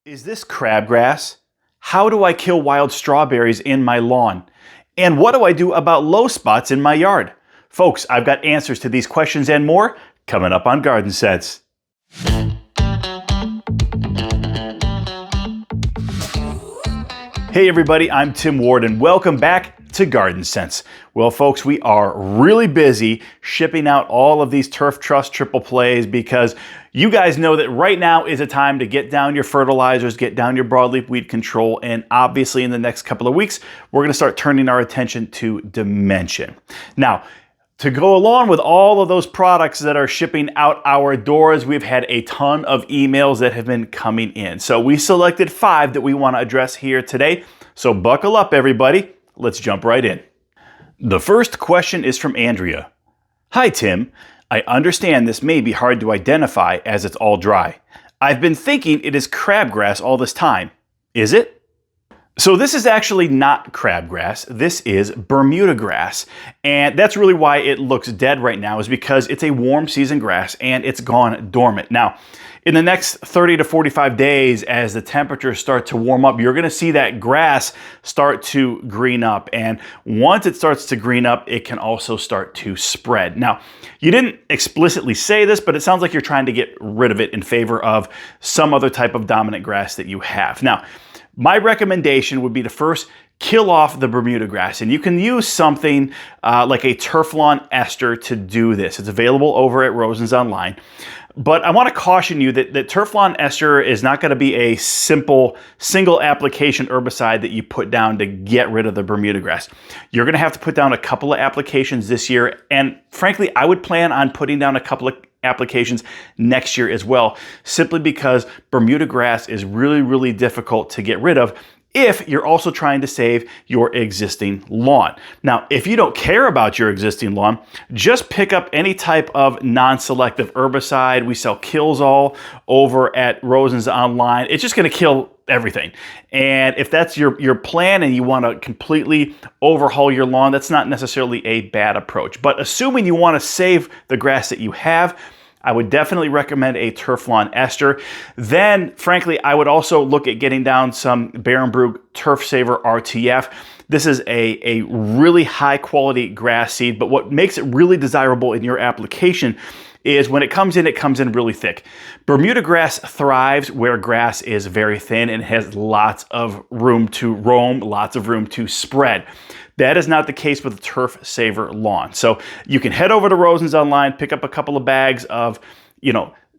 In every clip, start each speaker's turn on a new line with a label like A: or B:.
A: Is this crabgrass? How do I kill wild strawberries in my lawn? And what do I do about low spots in my yard? Folks, I've got answers to these questions and more coming up on Garden Sense. Hey everybody, I'm Tim Ward and welcome back to Garden Sense. Well folks, we are really busy shipping out all of these Turf Trust triple plays because you guys know that right now is a time to get down your fertilizers, get down your broadleaf weed control, and obviously in the next couple of weeks, we're gonna start turning our attention to Dimension. Now, to go along with all of those products that are shipping out our doors, we've had a ton of emails that have been coming in. So we selected 5 that we want to address here today. So buckle up, everybody. Let's jump right in. The first question is from Andrea. Hi, Tim. I understand this may be hard to identify as it's all dry. I've been thinking it is crabgrass all this time. Is it? So this is actually not crabgrass, this is Bermuda grass. And that's really why it looks dead right now, is because it's a warm season grass and it's gone dormant. Now, in the next 30 to 45 days, as the temperatures start to warm up, you're gonna see that grass start to green up. And once it starts to green up, it can also start to spread. Now, you didn't explicitly say this, but it sounds like you're trying to get rid of it in favor of some other type of dominant grass that you have. Now, my recommendation would be to first kill off the Bermuda grass, and you can use something like a turf lawn ester to do this. It's available over at Rosen's Online. But I want to caution you that turf lawn ester is not going to be a simple single application herbicide that you put down to get rid of the Bermuda grass. You're going to have to put down a couple of applications this year, and frankly, I would plan on putting down a couple of applications next year as well, simply because Bermuda grass is really difficult to get rid of if you're also trying to save your existing lawn. Now, if you don't care about your existing lawn, just pick up any type of non-selective herbicide. We sell Killzall over at Rosen's Online. It's just going to kill everything. And if that's your plan and you want to completely overhaul your lawn, that's not necessarily a bad approach. But assuming you want to save the grass that you have, I would definitely recommend a turf lawn ester. Then, frankly, I would also look at getting down some Bermuda Turf Saver RTF. This is a really high quality grass seed, but what makes it really desirable in your application is when it comes in really thick. Bermuda grass thrives where grass is very thin and has lots of room to roam, lots of room to spread. That is not the case with the Turf Saver lawn. So you can head over to Rosen's Online, pick up a couple of bags of,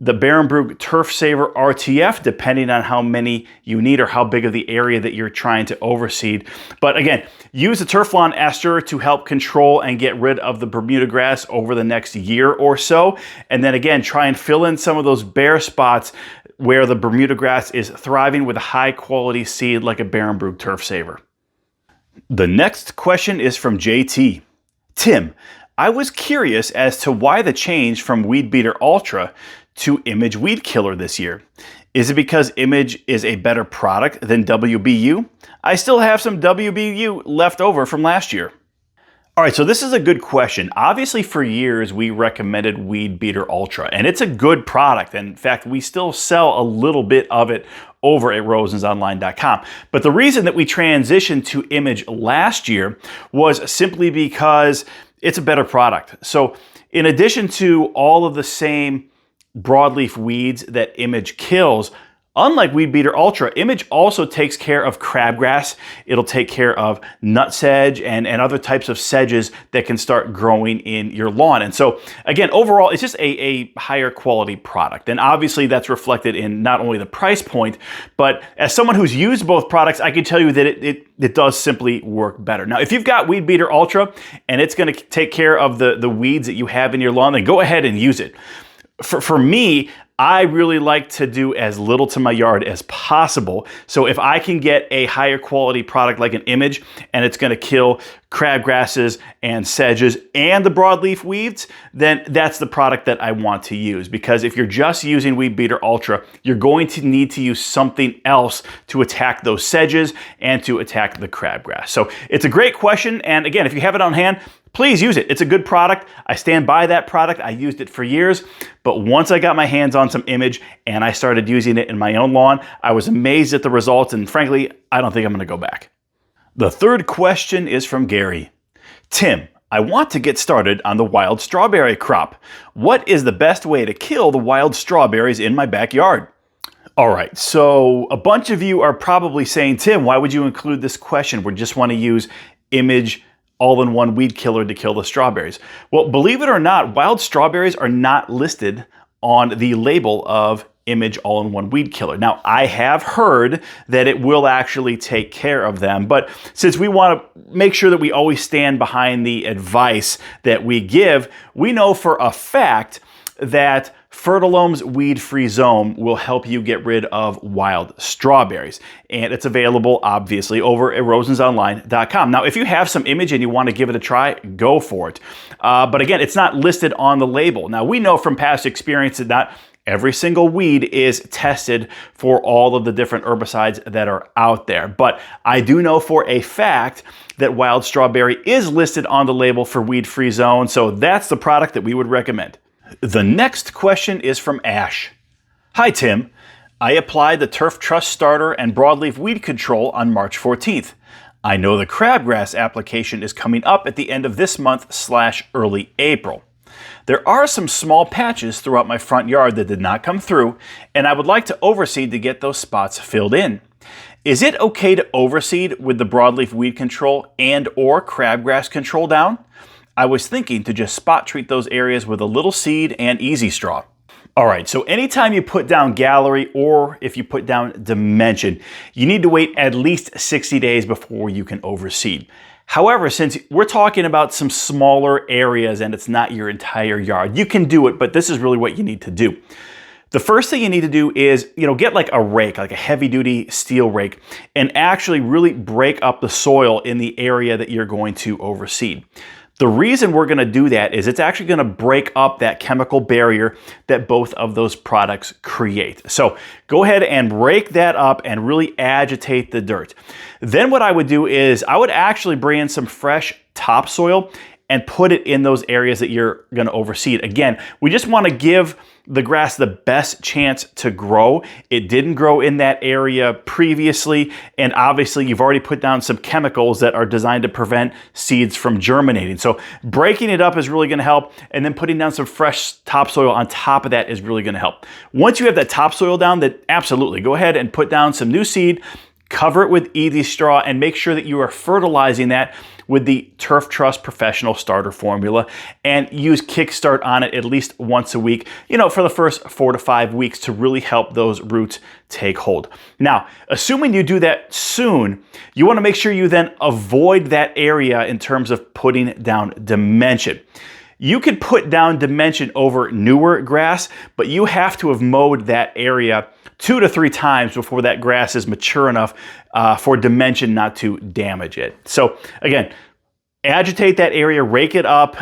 A: the Bermuda Turf Saver RTF, depending on how many you need or how big of the area that you're trying to overseed. But again, use the turf lawn ester to help control and get rid of the Bermuda grass over the next year or so. And then again, try and fill in some of those bare spots where the Bermuda grass is thriving with a high quality seed like a Bermuda Turf Saver. The next question is from JT. Tim, I was curious as to why the change from Weed Beater Ultra to Image Weed Killer this year. Is it because Image is a better product than WBU? I still have some WBU left over from last year. All right, so this is a good question. Obviously, for years, we recommended Weed Beater Ultra, and it's a good product. In fact, we still sell a little bit of it over at rosensonline.com. But the reason that we transitioned to Image last year was simply because it's a better product. So in addition to all of the same broadleaf weeds that Image kills, unlike Weed Beater Ultra, Image also takes care of crabgrass. It'll take care of nutsedge and other types of sedges that can start growing in your lawn. And so again, overall, it's just a higher quality product. And obviously that's reflected in not only the price point, but as someone who's used both products, I can tell you that it does simply work better. Now, if you've got Weed Beater Ultra and it's gonna take care of the weeds that you have in your lawn, then go ahead and use it. For me, I really like to do as little to my yard as possible. So if I can get a higher quality product like an Image and it's going to kill crabgrasses and sedges and the broadleaf weeds, then that's the product that I want to use. Because if you're just using Weed Beater Ultra, you're going to need to use something else to attack those sedges and to attack the crabgrass. So it's a great question. And again, if you have it on hand, please use it. It's a good product. I stand by that product. I used it for years, but once I got my hands on some Image and I started using it in my own lawn, I was amazed at the results, and frankly, I don't think I'm gonna go back. The third question is from Gary. Tim, I want to get started on the wild strawberry crop. What is the best way to kill the wild strawberries in my backyard? All right, so a bunch of you are probably saying, Tim, why would you include this question? We just want to use Image all-in-one weed killer to kill the strawberries. Well, believe it or not, wild strawberries are not listed on the label of Image all-in-one weed killer. Now, I have heard that it will actually take care of them, but since we want to make sure that we always stand behind the advice that we give, we know for a fact that Fertilome's weed-free zone will help you get rid of wild strawberries. And it's available, obviously, over at rosensonline.com. Now, if you have some Image and you want to give it a try, go for it. But again, it's not listed on the label. Now, we know from past experience that not every single weed is tested for all of the different herbicides that are out there. But I do know for a fact that wild strawberry is listed on the label for weed-free zone, so that's the product that we would recommend. The next question is from Ash. Hi Tim, I applied the Turf Trust Starter and Broadleaf Weed Control on March 14th. I know the crabgrass application is coming up at the end of this month/early April. There are some small patches throughout my front yard that did not come through, and I would like to overseed to get those spots filled in. Is it okay to overseed with the broadleaf weed control and or crabgrass control down? I was thinking to just spot treat those areas with a little seed and easy straw. All right, so anytime you put down Gallery or if you put down Dimension, you need to wait at least 60 days before you can overseed. However, since we're talking about some smaller areas and it's not your entire yard, you can do it, but this is really what you need to do. The first thing you need to do is, get like a rake, like a heavy duty steel rake, and actually really break up the soil in the area that you're going to overseed. The reason we're going to do that is it's actually going to break up that chemical barrier that both of those products create. So go ahead and break that up and really agitate the dirt. Then what I would do is I would actually bring in some fresh topsoil and put it in those areas that you're going to overseed. Again, we just want to give the grass the best chance to grow. It didn't grow in that area previously, and obviously you've already put down some chemicals that are designed to prevent seeds from germinating. So breaking it up is really going to help, and then putting down some fresh topsoil on top of that is really going to help. Once you have that topsoil down, then absolutely go ahead and put down some new seed, cover it with easy straw, and make sure that you are fertilizing that with the Turf Trust Professional Starter Formula, and use Kickstart on it at least once a week, for the first 4 to 5 weeks to really help those roots take hold. Now, assuming you do that soon, you want to make sure you then avoid that area in terms of putting down Dimension. You could put down Dimension over newer grass, but you have to have mowed that area 2 to 3 times before that grass is mature enough for Dimension not to damage it. So again, agitate that area, rake it up,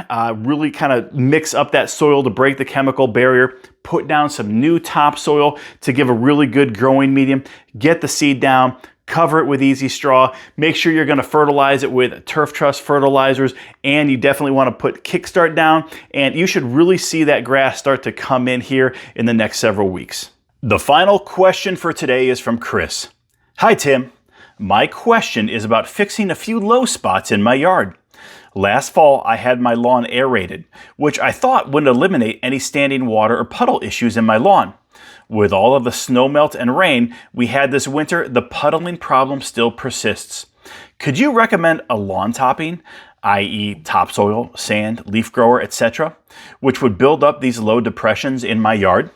A: really kind of mix up that soil to break the chemical barrier, put down some new topsoil to give a really good growing medium, get the seed down, cover it with easy straw, make sure you're going to fertilize it with Turf Trust fertilizers, and you definitely want to put Kickstart down, and you should really see that grass start to come in here in the next several weeks. The final question for today is from Chris. Hi Tim, my question is about fixing a few low spots in my yard. Last fall I had my lawn aerated, which I thought would eliminate any standing water or puddle issues in my lawn. With all of the snow melt and rain we had this winter, the puddling problem still persists. Could you recommend a lawn topping, i.e. topsoil, sand, leaf grower, etc., which would build up these low depressions in my yard?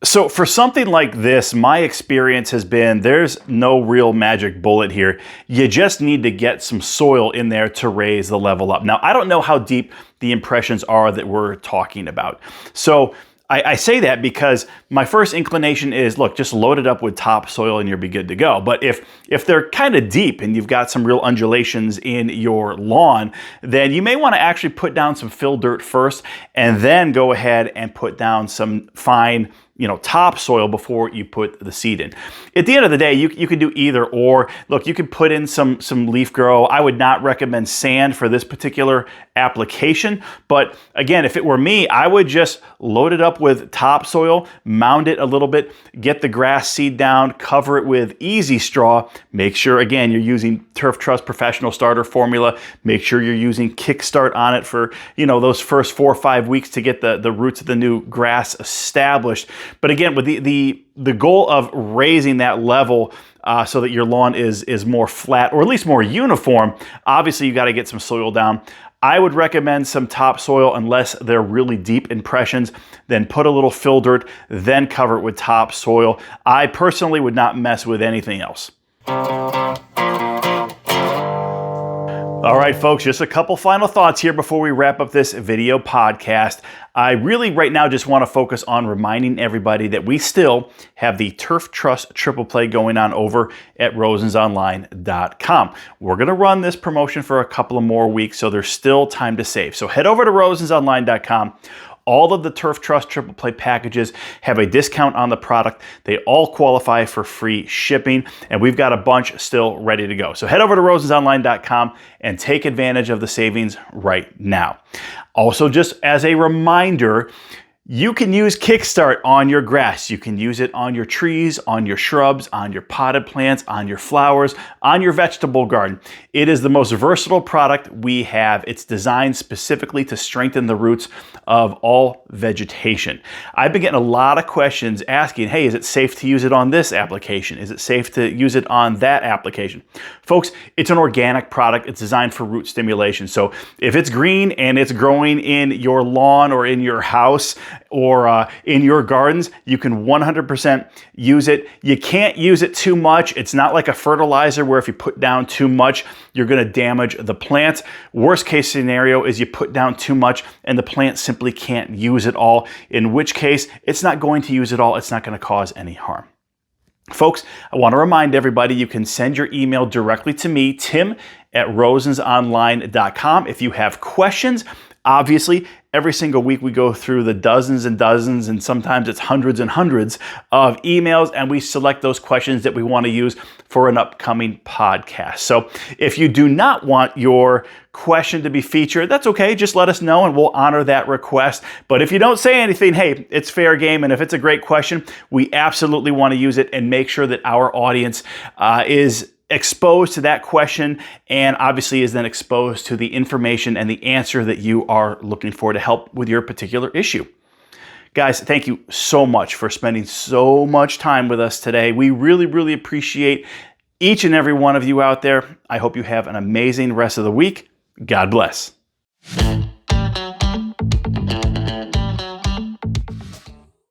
A: So for something like this, my experience has been there's no real magic bullet here. You just need to get some soil in there to raise the level up. Now, I don't know how deep the impressions are that we're talking about. So I say that because my first inclination is, look, just load it up with topsoil and you'll be good to go. But if they're kind of deep and you've got some real undulations in your lawn, then you may want to actually put down some fill dirt first and then go ahead and put down some fine topsoil before you put the seed in. At the end of the day, you can do either or. Look, you can put in some leaf grow. I would not recommend sand for this particular application, but again, if it were me, I would just load it up with topsoil, mound it a little bit, get the grass seed down, cover it with easy straw. Make sure, again, you're using Turf Trust Professional Starter Formula. Make sure you're using Kickstart on it for, those first 4 or 5 weeks to get the roots of the new grass established. But again, with the goal of raising that level so that your lawn is more flat, or at least more uniform, obviously you got to get some soil down. I would recommend some topsoil unless they're really deep impressions. Then put a little fill dirt, then cover it with topsoil. I personally would not mess with anything else. All right, folks, just a couple final thoughts here before we wrap up this video podcast. I really right now just want to focus on reminding everybody that we still have the Turf Trust Triple Play going on over at rosensonline.com. We're going to run this promotion for a couple of more weeks, so there's still time to save. So head over to rosensonline.com. All of the Turf Trust Triple Play packages have a discount on the product. They all qualify for free shipping, and we've got a bunch still ready to go. So head over to rosensonline.com and take advantage of the savings right now. Also, just as a reminder, you can use Kickstart on your grass. You can use it on your trees, on your shrubs, on your potted plants, on your flowers, on your vegetable garden. It is the most versatile product we have. It's designed specifically to strengthen the roots of all vegetation. I've been getting a lot of questions asking, hey, is it safe to use it on this application? Is it safe to use it on that application? Folks, it's an organic product. It's designed for root stimulation. So if it's green and it's growing in your lawn or in your house, or in your gardens, you can 100% use it. You can't use it too much. It's not like a fertilizer where if you put down too much, you're going to damage the plant. Worst case scenario is you put down too much and the plant simply can't use it all, in which case it's not going to use it all. It's not going to cause any harm. Folks, I want to remind everybody you can send your email directly to me, tim@rosensonline.com, if you have questions. Obviously, every single week we go through the dozens and dozens, and sometimes it's hundreds and hundreds of emails, and we select those questions that we want to use for an upcoming podcast. So if you do not want your question to be featured, that's okay. Just let us know and we'll honor that request. But if you don't say anything, hey, it's fair game. And if it's a great question, we absolutely want to use it and make sure that our audience is exposed to that question, and obviously is then exposed to the information and the answer that you are looking for to help with your particular issue. Guys, thank you so much for spending so much time with us today. We really, really appreciate each and every one of you out there. I hope you have an amazing rest of the week. God bless.